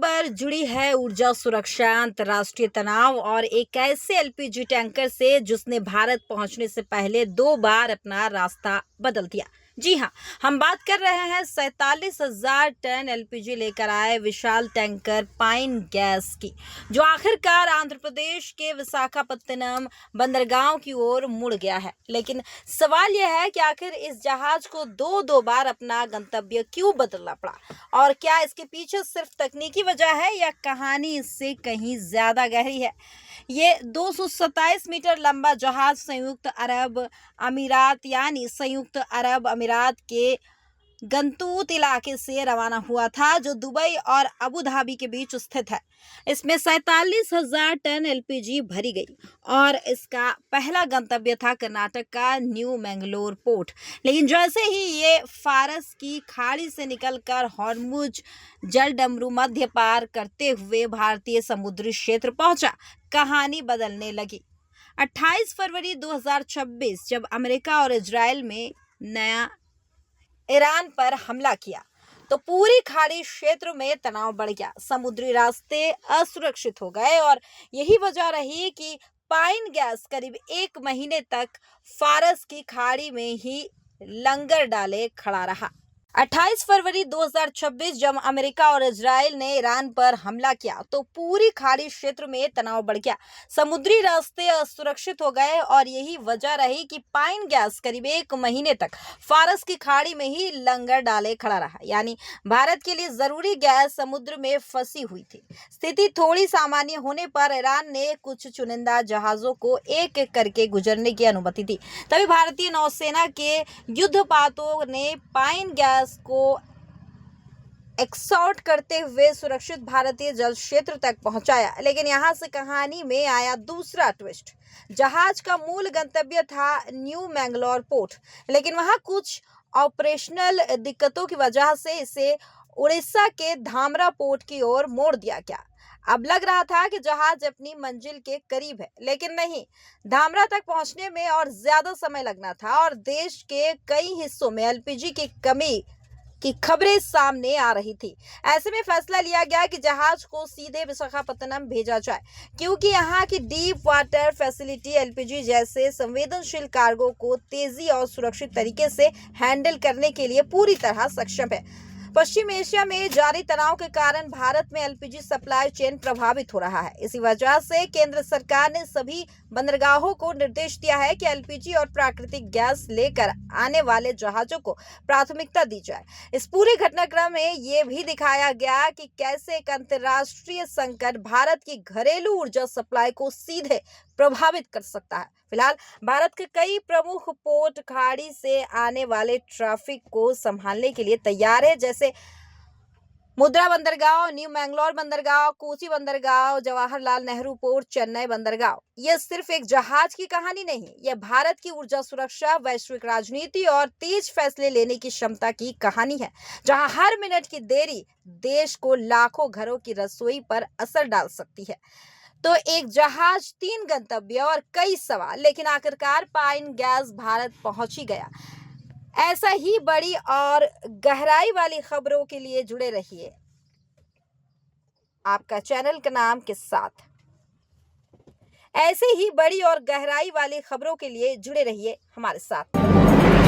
खबर जुड़ी है ऊर्जा सुरक्षा, अंतर्राष्ट्रीय तनाव और एक ऐसे एलपीजी टैंकर से जिसने भारत पहुंचने से पहले 2 बार अपना रास्ता बदल दिया। जी हां, हम बात कर रहे हैं 47,000 टन एलपीजी लेकर आए विशाल टैंकर पाइन गैस की, जो आखिरकार आंध्र प्रदेश के विशाखापत्तनम बंदरगाह की ओर मुड़ गया है। लेकिन सवाल यह है कि आखिर इस जहाज को दो बार अपना गंतव्य क्यों बदलना पड़ा, और क्या इसके पीछे सिर्फ तकनीकी वजह है या कहानी इससे कहीं ज्यादा गहरी है। ये 227 मीटर लंबा जहाज संयुक्त अरब अमीरात के गंतूत इलाके से रवाना हुआ था, जो दुबई और अबू धाबी के बीच स्थित है। इसमें 47,000 टन एलपीजी भरी गई और इसका पहला गंतव्य था कर्नाटक का न्यू मैंगलोर पोर्ट। लेकिन जैसे ही ये फारस की खाड़ी से निकलकर हॉर्मुज जलडमरू मध्य पार करते हुए भारतीय समुद्री क्षेत्र पहुंचा, कहानी बदलने लगी। 28 फरवरी 2026 जब अमेरिका और इजराइल में नया ईरान पर हमला किया तो पूरी खाड़ी क्षेत्र में तनाव बढ़ गया। समुद्री रास्ते असुरक्षित हो गए और यही वजह रही कि पाइन गैस करीब 1 महीने तक फारस की खाड़ी में ही लंगर डाले खड़ा रहा। 28 फरवरी 2026 जब अमेरिका और इजराइल ने ईरान पर हमला किया तो पूरी खाड़ी क्षेत्र में तनाव बढ़ गया। समुद्री रास्ते असुरक्षित हो गए और यही वजह रही कि पाइन गैस करीब 1 महीने तक फारस की खाड़ी में ही लंगर डाले खड़ा रहा। यानी भारत के लिए जरूरी गैस समुद्र में फंसी हुई थी। स्थिति थोड़ी सामान्य होने पर ईरान ने कुछ चुनिंदा जहाजों को एक एक करके गुजरने की अनुमति दी। तभी भारतीय नौसेना के युद्धपातों ने पाइन गैस को एक्सॉर्ट करते हुए सुरक्षित भारतीय जल क्षेत्र तक पहुंचाया। लेकिन यहां से कहानी में आया दूसरा ट्विस्ट। जहाज का मूल गंतव्य था न्यू मैंगलोर पोर्ट, लेकिन वहां कुछ ऑपरेशनल दिक्कतों की वजह से इसे उड़ीसा के धामरा पोर्ट की ओर मोड़ दिया गया। अब लग रहा था कि जहाज अपनी मंजिल के करीब है, लेकिन नहीं, धामरा तक पहुंचने में और ज्यादा समय लगना था और देश के कई हिस्सों में एलपीजी की कमी की खबरें सामने आ रही थी। ऐसे में फैसला लिया गया कि जहाज को सीधे विशाखापत्तनम भेजा जाए, क्योंकि यहाँ की डीप वाटर फैसिलिटी एलपीजी जैसे संवेदनशील कार्गो को तेजी और सुरक्षित तरीके से हैंडल करने के लिए पूरी तरह सक्षम है। पश्चिम एशिया में जारी तनाव के कारण भारत में एलपीजी सप्लाई चेन प्रभावित हो रहा है। इसी वजह से केंद्र सरकार ने सभी बंदरगाहों को निर्देश दिया है कि एलपीजी और प्राकृतिक गैस लेकर आने वाले जहाजों को प्राथमिकता दी जाए। इस पूरे घटनाक्रम में ये भी दिखाया गया कि कैसे एक अंतर्राष्ट्रीय संकट भारत की घरेलू ऊर्जा सप्लाई को सीधे प्रभावित कर सकता है। फिलहाल भारत के कई प्रमुख पोर्ट खाड़ी से आने वाले ट्रैफिक को संभालने के लिए तैयार है, जैसे मुद्रा बंदरगाह, न्यू मैंगलोर बंदरगाह, कोची बंदरगाह, जवाहरलाल नेहरू पोर्ट, चेन्नई बंदरगाह। यह सिर्फ एक जहाज की कहानी नहीं, यह भारत की ऊर्जा सुरक्षा, वैश्विक राजनीति और तेज फैसले लेने की क्षमता की कहानी है, जहां हर मिनट की देरी देश को लाखों घरों की रसोई पर असर डाल सकती है। तो एक जहाज, 3 गंतव्य और कई सवाल, लेकिन आखिरकार पाइन गैस भारत पहुंच ही गया। ऐसा ही बड़ी और गहराई वाली खबरों के लिए जुड़े रहिए आपका चैनल के नाम के साथ। ऐसे ही बड़ी और गहराई वाली खबरों के लिए जुड़े रहिए हमारे साथ।